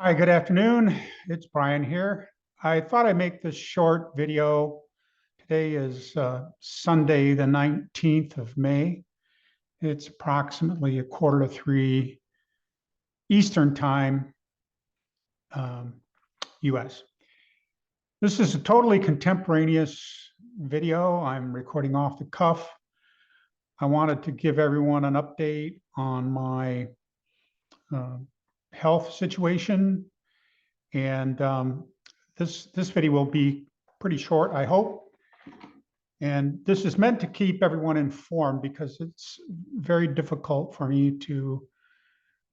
Hi, good afternoon. It's Brian here. I thought I'd make this short video. Today is Sunday, the 19th of May. It's approximately a quarter to 3 Eastern Time, US. This is a totally contemporaneous video. I'm recording off the cuff. I wanted to give everyone an update on my health situation. And this video will be pretty short, I hope. And this is meant to keep everyone informed because it's very difficult for me to,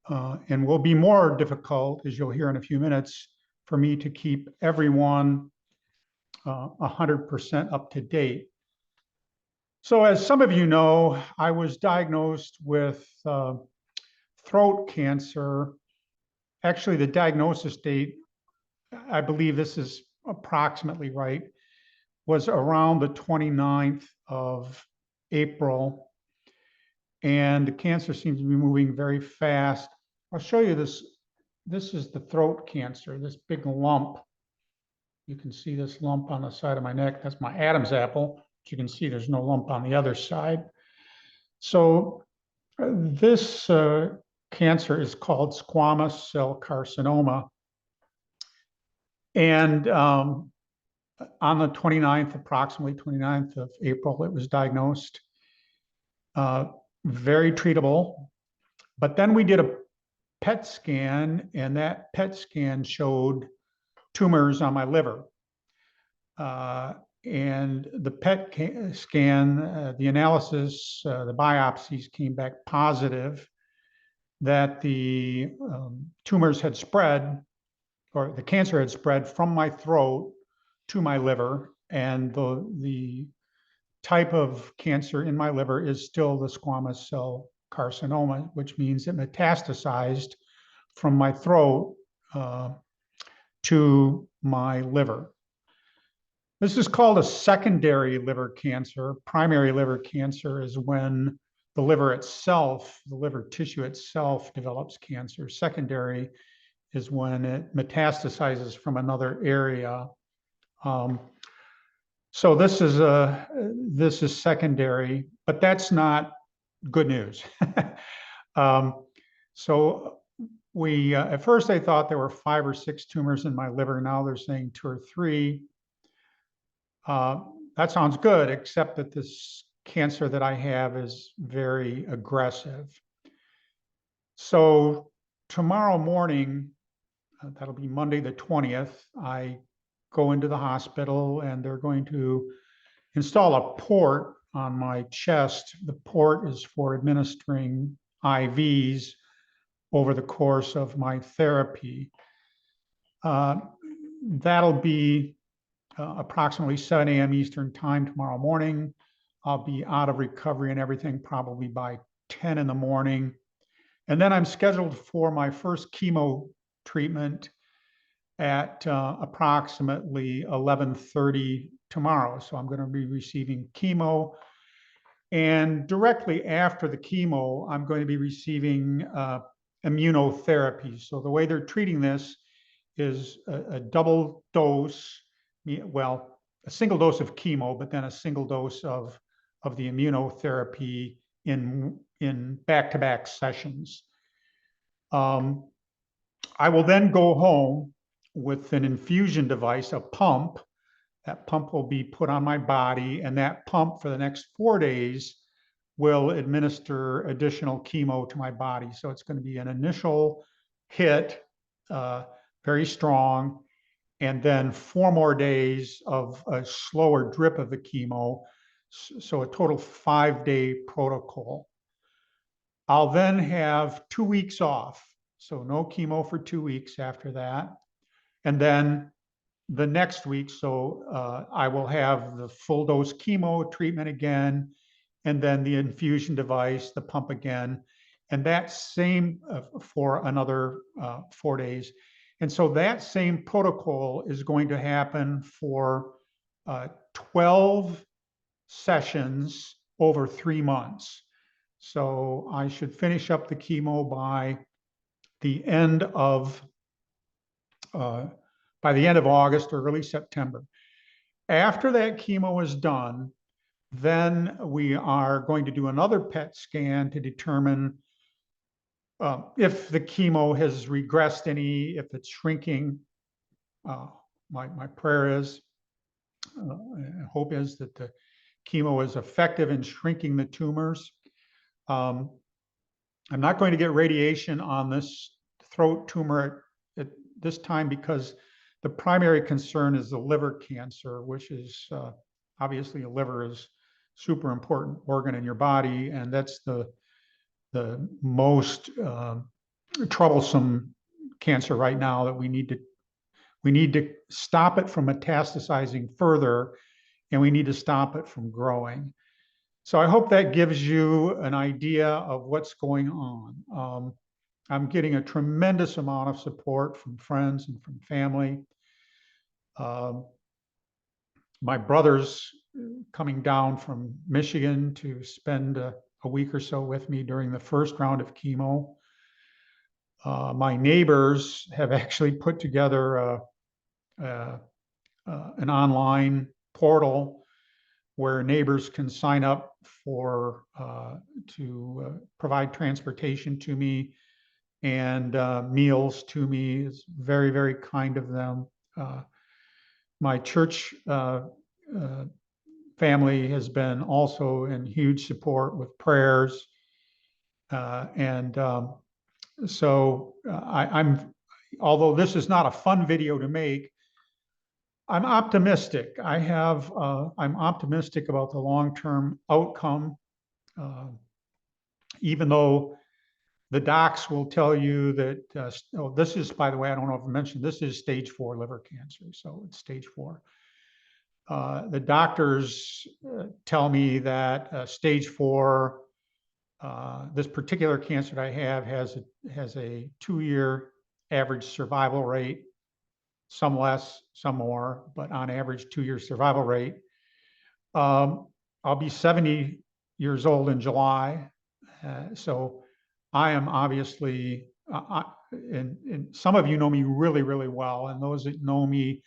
and will be more difficult, as you'll hear in a few minutes, for me to keep everyone 100% up to date. So as some of you know, I was diagnosed with throat cancer. Actually, the diagnosis date, I believe this is approximately right, was around the 29th of April. And the cancer seems to be moving very fast. I'll show you this. This is the throat cancer, this big lump. You can see this lump on the side of my neck. That's my Adam's apple. But you can see there's no lump on the other side. So this cancer is called squamous cell carcinoma. And on the 29th, approximately 29th of April, it was diagnosed. Very treatable. But then we did a PET scan, and that PET scan showed tumors on my liver. And the PET scan, the analysis, the biopsies came back positive that the tumors had spread, or the cancer had spread from my throat to my liver, and the type of cancer in my liver is still the squamous cell carcinoma, which means it metastasized from my throat to my liver. This is called a secondary liver cancer. Primary liver cancer is when the liver itself, the liver tissue itself, develops cancer. Secondary is when it metastasizes from another area. So this is secondary, but that's not good news. So we at first they thought there were 5 or 6 tumors in my liver. Now they're saying 2 or 3. That sounds good, except that this cancer that I have is very aggressive. So tomorrow morning, that'll be Monday the 20th, I go into the hospital and they're going to install a port on my chest. The port is for administering IVs over the course of my therapy. That'll be approximately 7 a.m. Eastern time tomorrow morning. I'll be out of recovery and everything probably by 10 in the morning. And then I'm scheduled for my first chemo treatment at approximately 11:30 tomorrow. So I'm going to be receiving chemo. And directly after the chemo, I'm going to be receiving immunotherapy. So the way they're treating this is a double dose, well, a single dose of chemo, but then a single dose of the immunotherapy in back-to-back sessions. I will then go home with an infusion device, a pump. That pump will be put on my body, and that pump for the next 4 days will administer additional chemo to my body. So it's going to be an initial hit, very strong, and then 4 more days of a slower drip of the chemo. So a total 5-day protocol. I'll then have 2 weeks off. So no chemo for 2 weeks after that. And then the next week, so I will have the full dose chemo treatment again, and then the infusion device, the pump again, and that same for another 4 days. And so that same protocol is going to happen for 12 sessions over 3 months. So I should finish up the chemo by the end of by the end of August or early September. After that chemo is done, then we are going to do another PET scan to determine if the chemo has regressed any, if it's shrinking. My prayer is, hope is that the chemo is effective in shrinking the tumors. I'm not going to get radiation on this throat tumor at this time because the primary concern is the liver cancer, which is obviously a liver is super important organ in your body, and that's the most troublesome cancer right now that we need to stop it from metastasizing further, and we need to stop it from growing. So I hope that gives you an idea of what's going on. I'm getting a tremendous amount of support from friends and from family. My brother's coming down from Michigan to spend a week or so with me during the first round of chemo. My neighbors have actually put together an online portal where neighbors can sign up for to provide transportation to me and meals to me. It's very, very kind of them. My church family has been also in huge support with prayers. So I'm, although this is not a fun video to make, I'm optimistic. I'm optimistic about the long-term outcome, even though the docs will tell you that, oh, this is, by the way, I don't know if I mentioned, this is stage 4 liver cancer. So it's stage 4. The doctors tell me that stage 4, this particular cancer that I have has a 2-year average survival rate, some less, some more, but on average 2-year survival rate. I'll be 70 years old in July. So I am obviously, and some of you know me really, really well, and those that know me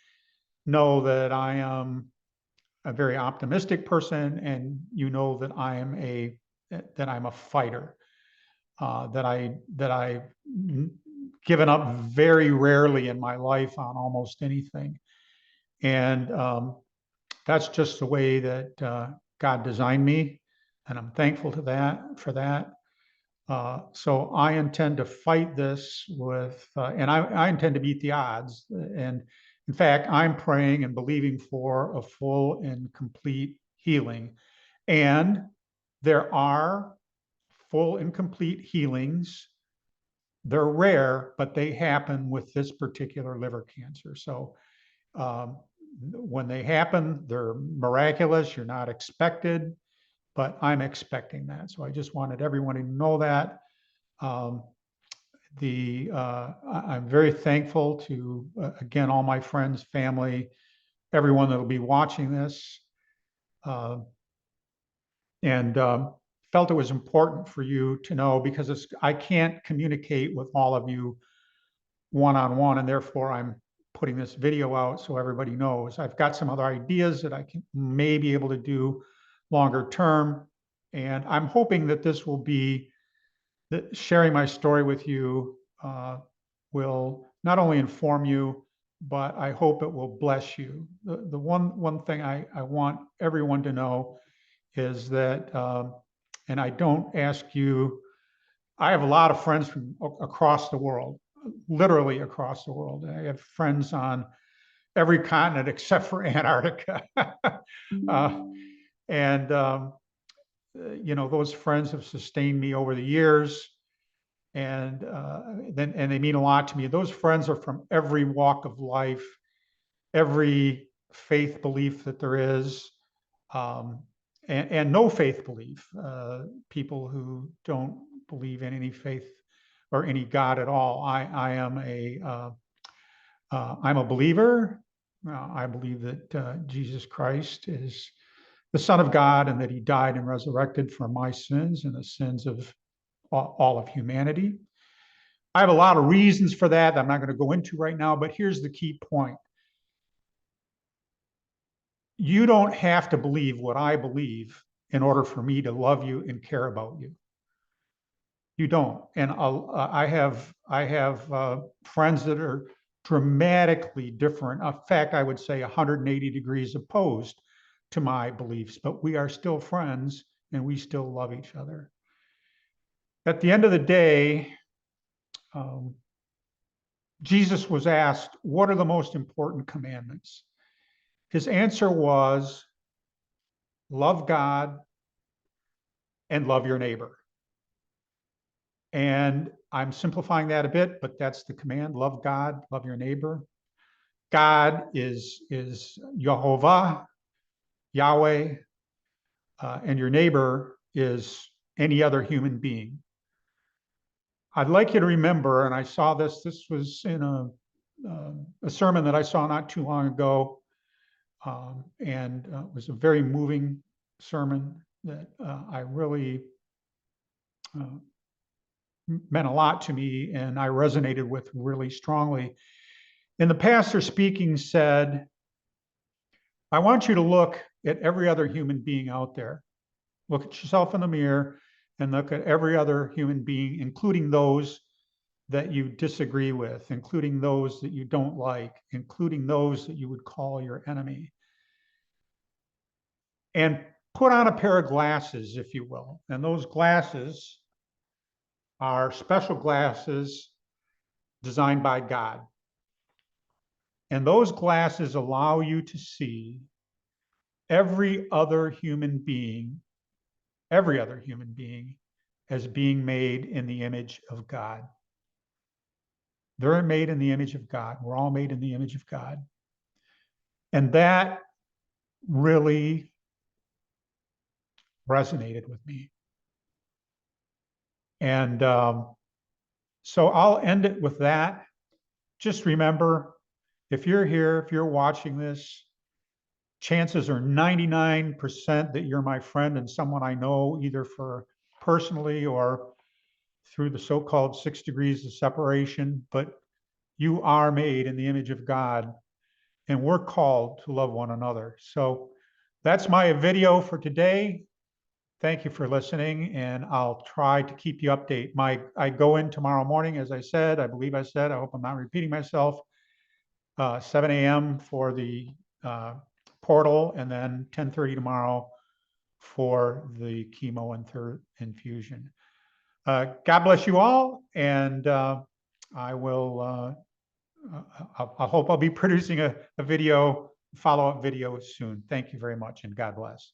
know that I am a very optimistic person, and you know that I'm a fighter, that I've given up very rarely in my life on almost anything. And that's just the way that God designed me, and I'm thankful for that. So I intend to fight this with, and I intend to beat the odds. And in fact, I'm praying and believing for a full and complete healing. And there are full and complete healings. They're rare, but they happen with this particular liver cancer. So when they happen, they're miraculous. You're not expected, but I'm expecting that. So I just wanted everyone to know that. I'm very thankful to, again, all my friends, family, everyone that will be watching this, and felt it was important for you to know, because I can't communicate with all of you one-on-one, and therefore I'm putting this video out so everybody knows. I've got some other ideas that I may be able to do longer term, and I'm hoping that this will be, that sharing my story with you will not only inform you, but I hope it will bless you. The one thing I want everyone to know is that, and I don't ask you, I have a lot of friends from across the world, literally across the world. I have friends on every continent except for Antarctica. You know, those friends have sustained me over the years, and they mean a lot to me. Those friends are from every walk of life, every faith belief that there is, and no faith belief. People who don't believe in any faith or any God at all. I'm a believer. I believe that Jesus Christ is the Son of God, and that he died and resurrected for my sins and the sins of all of humanity. I have a lot of reasons for that I'm not going to go into right now, but here's the key point. You don't have to believe what I believe in order for me to love you and care about you. You don't. And I have friends that are dramatically different. In fact, I would say 180 degrees opposed to my beliefs, but we are still friends and we still love each other. At the end of the day, Jesus was asked, what are the most important commandments? His answer was, love God and love your neighbor. And I'm simplifying that a bit, but that's the command. Love God, love your neighbor. God is Jehovah, Yahweh, and your neighbor is any other human being. I'd like you to remember, and I saw this was in a sermon that I saw not too long ago, and it was a very moving sermon that I really meant a lot to me, and I resonated with really strongly. And the pastor speaking said, I want you to look at every other human being out there. Look at yourself in the mirror and look at every other human being, including those that you disagree with, including those that you don't like, including those that you would call your enemy. And put on a pair of glasses, if you will. And those glasses are special glasses designed by God. And those glasses allow you to see every other human being as being made in the image of God. They're made in the image of God. We're all made in the image of God. And that really resonated with me. And so I'll end it with that. Just remember, if you're here, if you're watching this, chances are 99% that you're my friend and someone I know either for personally or through the so-called 6 degrees of separation, but you are made in the image of God and we're called to love one another. So that's my video for today. Thank you for listening, and I'll try to keep you updated. I go in tomorrow morning, as I said, I believe I said, I hope I'm not repeating myself, 7 a.m. for the portal, and then 10:30 tomorrow for the chemo and third infusion. God bless you all, and I will, I hope I'll be producing a video, follow-up video soon. Thank you very much, and God bless.